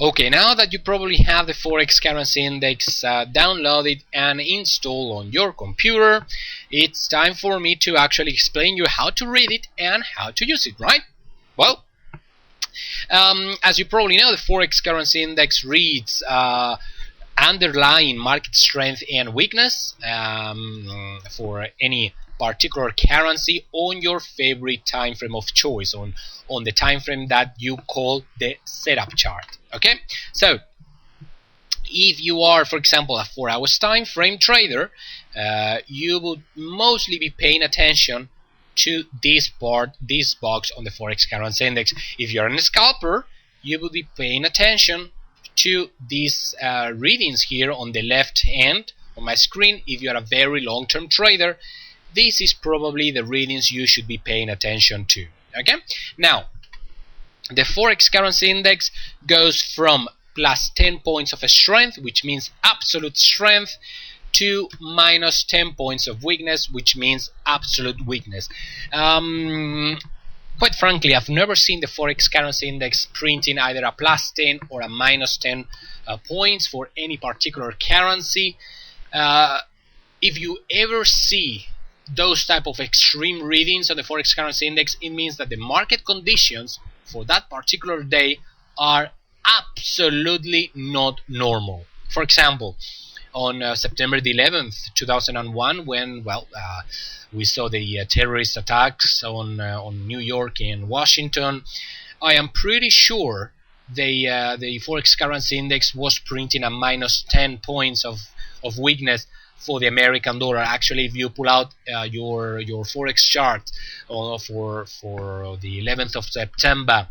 Okay, now that you probably have the Forex Currency Index downloaded and installed on your computer, it's time for me to actually explain you how to read it and how to use it, right? Well, as you probably know, the Forex Currency Index reads underlying market strength and weakness for any particular currency on your favorite time frame of choice, on the time frame that you call the setup chart. Okay, so if you are, for example, a 4-hour time frame trader, you would mostly be paying attention to this box on the Forex Currency Index. If you're a scalper, you will be paying attention to these readings here on the left hand on my screen. If you're a very long-term trader, this is probably the readings you should be paying attention to. Okay, now the Forex Currency Index goes from plus 10 points of strength, which means absolute strength, to minus 10 points of weakness, which means absolute weakness. Quite frankly, I've never seen the Forex Currency Index printing either a plus 10 or a minus 10 points for any particular currency. If you ever see those type of extreme readings on the Forex Currency Index, it means that the market conditions for that particular day are absolutely not normal. For example, on September the 11th, 2001, when we saw the terrorist attacks on New York and Washington, I am pretty sure the Forex Currency Index was printing a minus 10 points of weakness for the American dollar. Actually, if you pull out your Forex chart for the 11th of September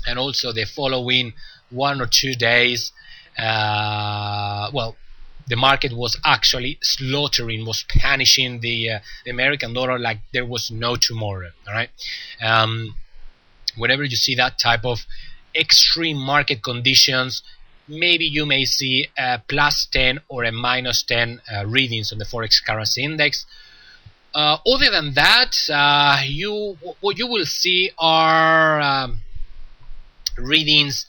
and also the following 1 or 2 days, the market was actually slaughtering, was punishing the American dollar like there was no tomorrow. All right. Whenever you see that type of extreme market conditions, maybe you may see a plus 10 or a minus 10 readings on the Forex Currency Index. Other than that, what you will see are readings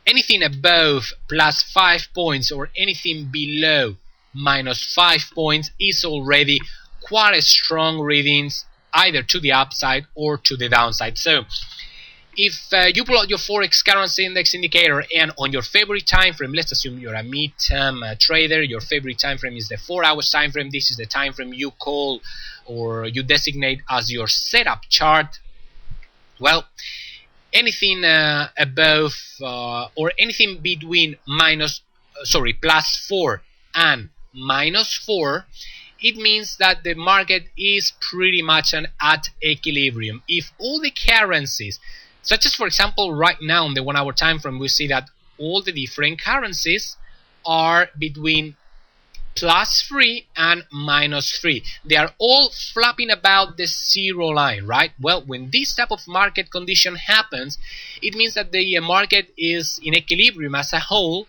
anything above plus 5 points or anything below minus 5 points is already quite a strong readings, either to the upside or to the downside. So if you pull out your Forex Currency Index indicator and on your favorite time frame, let's assume you're a mid-term trader, your favorite time frame is the 4-hour time frame. This is the time frame you call or you designate as your setup chart. Well, anything above or anything between plus 4 and minus 4, it means that the market is pretty much at equilibrium. If all the currencies, such as for example right now on the 1-hour time frame, we see that all the different currencies are between plus 3 and minus 3. They are all flapping about the zero line, right? Well, when this type of market condition happens, it means that the market is in equilibrium as a whole,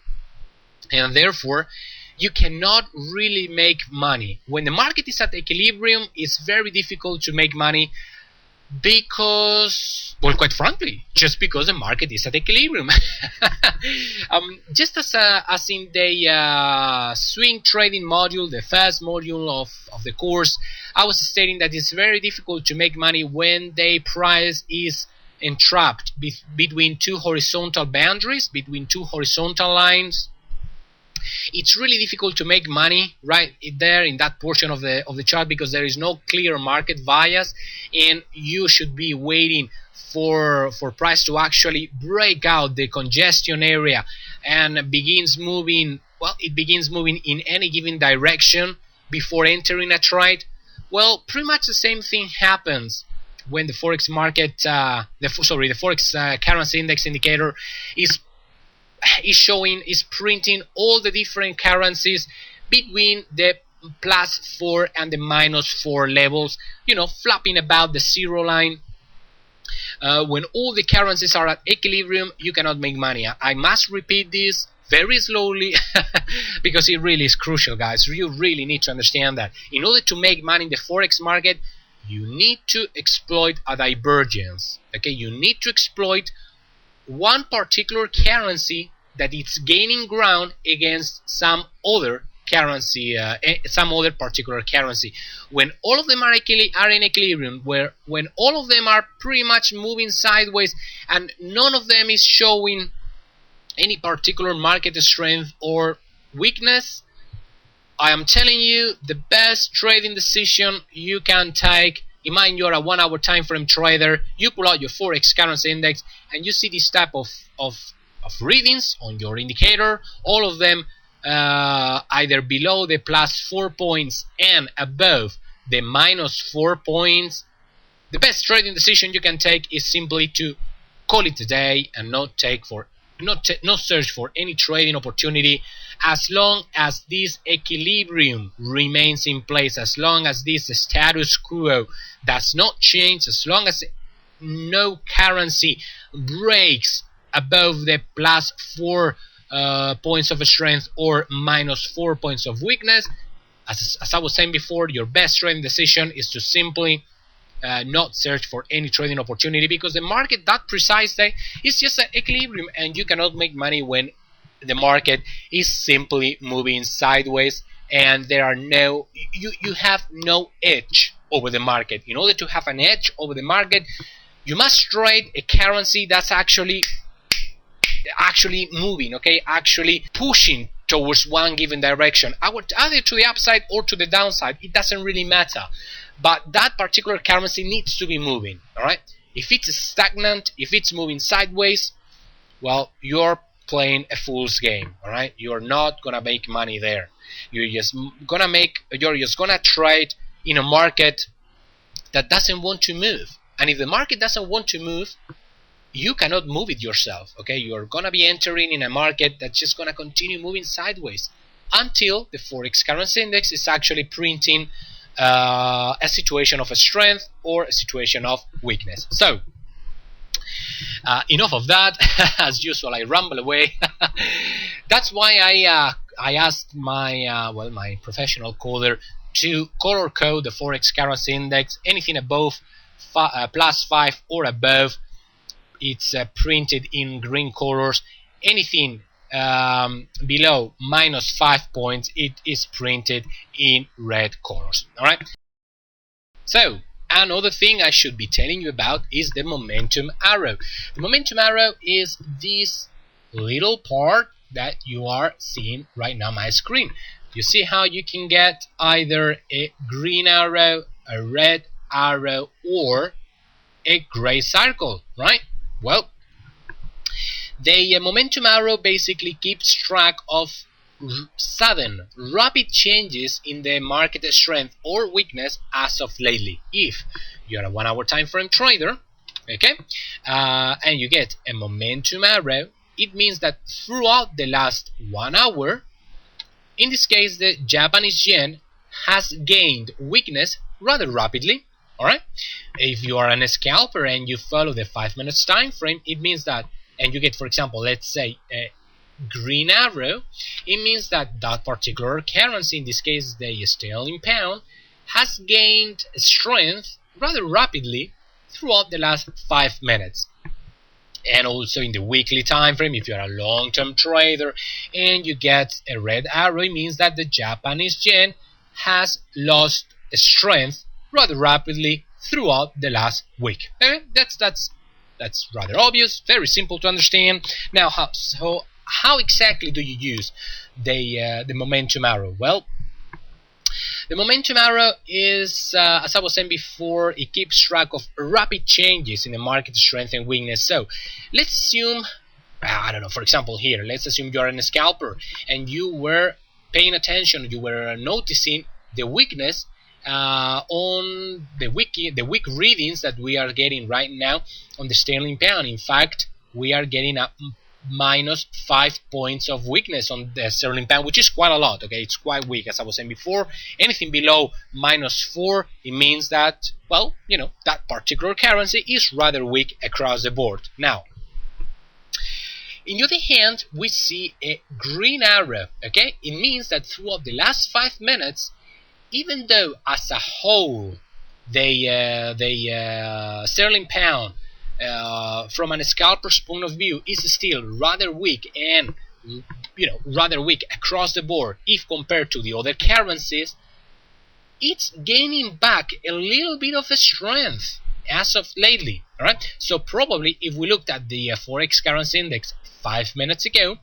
and therefore you cannot really make money. When the market is at equilibrium, it's very difficult to make money because, well, quite frankly, just because the market is at equilibrium. Just as in the swing trading module, the first module of the course, I was stating that it's very difficult to make money when the price is entrapped between two horizontal boundaries, between two horizontal lines. It's really difficult to make money right there in that portion of the chart because there is no clear market bias, and you should be waiting for price to actually break out the congestion area and begins moving. Well, it begins moving in any given direction before entering a trade. Well, pretty much the same thing happens when the forex market, the forex currency index indicator is printing all the different currencies between the plus 4 and the minus 4 levels, flapping about the zero line. When all the currencies are at equilibrium, you cannot make money. I must repeat this very slowly because it really is crucial, guys. You really need to understand that in order to make money in the forex market, you need to exploit a divergence. Okay, you need to exploit one particular currency that it's gaining ground against some other currency, some other particular currency. When all of them are in equilibrium, when all of them are pretty much moving sideways and none of them is showing any particular market strength or weakness, I am telling you, the best trading decision you can take. Imagine you're a 1 hour time frame trader, you pull out your forex currency index and you see this type of readings on your indicator, all of them either below the +4 points and above the -4 points. The best trading decision you can take is simply to call it a day and not search for any trading opportunity as long as this equilibrium remains in place, as long as this status quo does not change, as long as no currency breaks above the +4 points of strength or -4 points of weakness. As I was saying before, your best trading decision is to simply not search for any trading opportunity, because the market that precise day is just an equilibrium and you cannot make money when the market is simply moving sideways and there are you have no edge over the market. In order to have an edge over the market, you must trade a currency that's actually moving, okay, actually pushing towards one given direction, either to the upside or to the downside. It doesn't really matter, but that particular currency needs to be moving. All right, if it's stagnant, if it's moving sideways, well, you're playing a fool's game. All right, you're not gonna make money there. You're just gonna trade in a market that doesn't want to move. And if the market doesn't want to move, you cannot move it yourself. Okay, you're gonna be entering in a market that's just gonna continue moving sideways until the forex currency index is actually printing a situation of a strength or a situation of weakness. So enough of that. As usual, I ramble away. That's why I asked my my professional coder to color code the forex currency index. Anything above +5 or above, it's printed in green colors. Anything below -5 points, it is printed in red colors. Alright, so another thing I should be telling you about is the momentum arrow. The momentum arrow is this little part that you are seeing right now on my screen. You see how you can get either a green arrow, a red arrow, or a gray circle, right? Well, the momentum arrow basically keeps track of sudden, rapid changes in the market strength or weakness as of lately. If you're a 1 hour time frame trader, okay, and you get a momentum arrow, it means that throughout the last 1 hour, in this case the Japanese yen has gained weakness rather rapidly. Alright, if you are a scalper and you follow the 5 minutes time frame, it means that, and you get, for example, let's say a green arrow, it means that that particular currency, in this case the sterling pound, has gained strength rather rapidly throughout the last 5 minutes. And also in the weekly time frame, if you're a long-term trader and you get a red arrow, it means that the Japanese yen has lost strength rather rapidly throughout the last week. Okay? That's rather obvious, very simple to understand. Now, how exactly do you use the momentum arrow? Well, the momentum arrow is, as I was saying before, it keeps track of rapid changes in the market strength and weakness. So let's assume, I don't know, for example here, let's assume you're a scalper and you were paying attention, you were noticing the weakness on the week readings that we are getting right now on the sterling pound. In fact, we are getting a -5 points of weakness on the sterling pound, which is quite a lot. Okay, it's quite weak, as I was saying before. Anything below -4, it means that, well, you know, that particular currency is rather weak across the board. Now, on the other hand, we see a green arrow. Okay, it means that throughout the last 5 minutes, even though as a whole the sterling pound from an scalper's point of view is still rather weak and rather weak across the board if compared to the other currencies, it's gaining back a little bit of strength as of lately. All right, so probably if we looked at the forex currency index 5 minutes ago,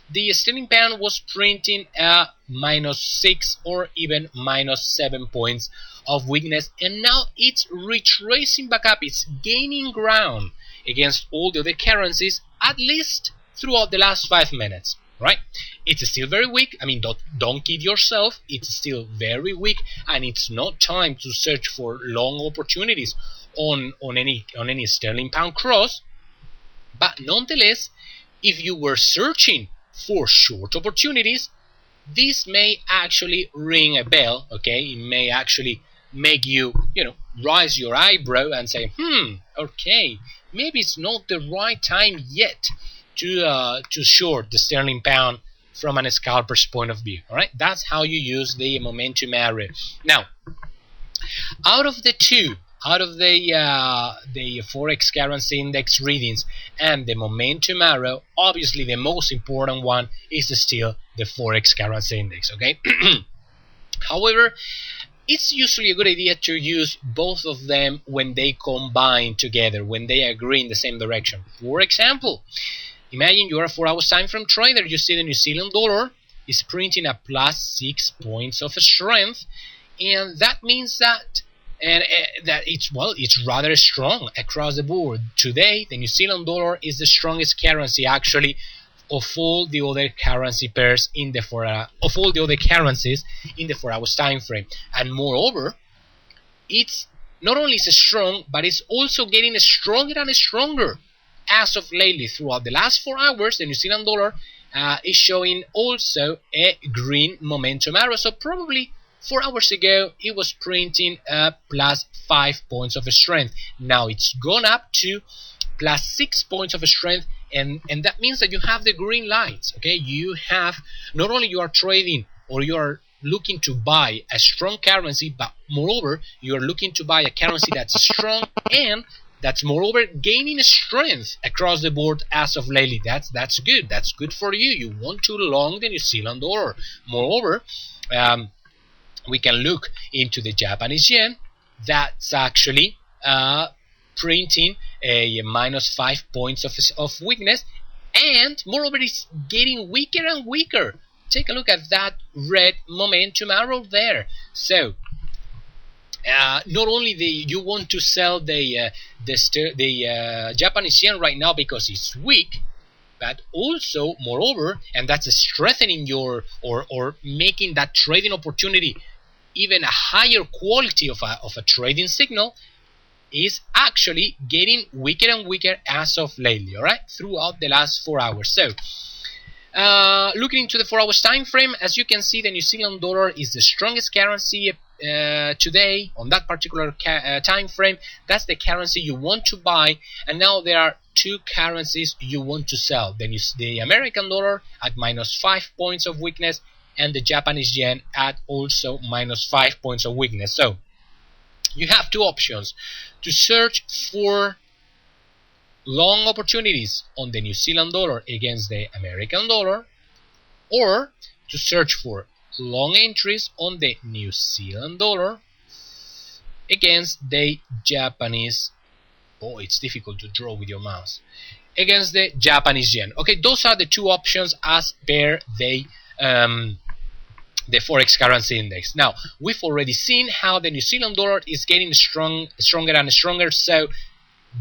the sterling pound was printing a -6 or even -7 points of weakness, and now it's retracing back up. It's gaining ground against all the other currencies, at least throughout the last 5 minutes. Right? It's still very weak. I mean, don't kid yourself. It's still very weak, and it's not time to search for long opportunities on any sterling pound cross. But nonetheless, if you were searching for short opportunities, this may actually ring a bell. Okay, it may actually make you raise your eyebrow and say, okay, maybe it's not the right time yet to short the sterling pound from an scalper's point of view. All right, that's how you use the momentum arrow. Now, out of the forex currency index readings and the momentum arrow, obviously the most important one is still the forex currency index. Okay. However, it's usually a good idea to use both of them when they combine together, when they agree in the same direction. For example, imagine you are a 4 hours time frame trader. You see the New Zealand dollar is printing a +6 points of strength, and that means that it's rather strong across the board. Today, the New Zealand dollar is the strongest currency actually of all the other currency pairs of all the other currencies in the 4 hours time frame. And moreover, it's not only is strong, but it's also getting stronger and stronger. As of lately, throughout the last 4 hours, the New Zealand dollar is showing also a green momentum arrow. So probably 4 hours ago, it was printing a +5 points of strength. Now it's gone up to +6 points of strength, and that means that you have the green lights. Okay, you have not only you are trading or you are looking to buy a strong currency, but moreover you are looking to buy a currency that's strong and that's moreover gaining strength across the board as of lately. That's good. That's good for you. You want to long the New Zealand dollar. Moreover, we can look into the Japanese yen. That's actually printing a -5 points of weakness, and moreover it's getting weaker and weaker. Take a look at that red momentum arrow there. So not only you want to sell the Japanese yen right now because it's weak, but also moreover, and that's strengthening your or making that trading opportunity even a higher quality of a trading signal, is actually getting weaker and weaker as of lately, all right, throughout the last 4 hours. So looking into the 4 hours time frame, as you can see, the New Zealand dollar is the strongest currency today on that particular time frame. That's the currency you want to buy, and now there are two currencies you want to sell: the American dollar at -5 points of weakness, and the Japanese yen at also -5 points of weakness. So you have two options: to search for long opportunities on the New Zealand dollar against the American dollar, or to search for long entries on the New Zealand dollar against the Japanese, oh, it's difficult to draw with your mouse, against the Japanese yen. Okay, those are the two options as per the forex currency index. Now, we've already seen how the New Zealand dollar is getting stronger and stronger, so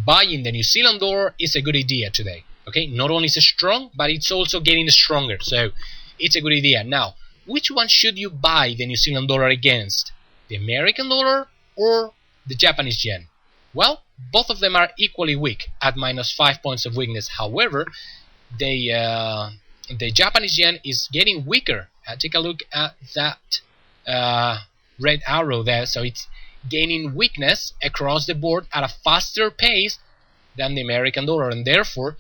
buying the New Zealand dollar is a good idea today. Okay, not only is it strong, but it's also getting stronger, so it's a good idea. Now, which one should you buy the New Zealand dollar against? The American dollar or the Japanese yen? Well, both of them are equally weak at -5 points of weakness. However, the Japanese yen is getting weaker. Take a look at that red arrow there. So it's gaining weakness across the board at a faster pace than the American dollar, and therefore,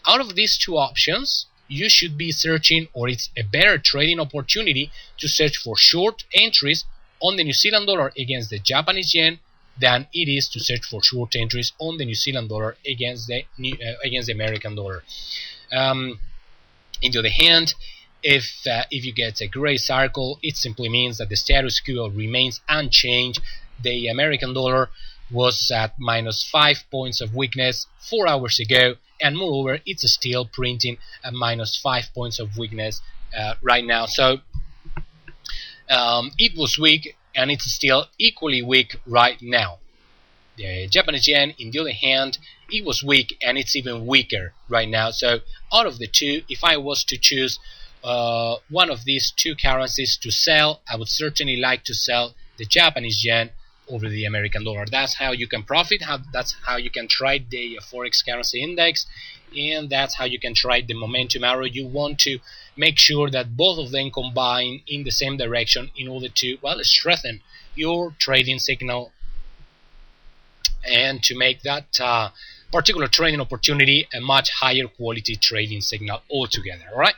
out of these two options, you should be searching, or it's a better trading opportunity to search for short entries on the New Zealand dollar against the Japanese yen than it is to search for short entries on the New Zealand dollar against the American dollar. On the other hand, if you get a gray circle, it simply means that the status quo remains unchanged. The American dollar was at minus 5 points of weakness 4 hours ago, and moreover, it's still printing at minus 5 points of weakness right now. So it was weak, and it's still equally weak right now. The Japanese yen, in the other hand, it was weak, and it's even weaker right now. So out of the two, if I was to choose one of these two currencies to sell, I would certainly like to sell the Japanese yen over the American dollar. That's how you can profit. That's how you can trade the forex currency index, and that's how you can trade the momentum arrow. You want to make sure that both of them combine in the same direction in order to, well, strengthen your trading signal and to make that particular trading opportunity a much higher quality trading signal altogether. All right.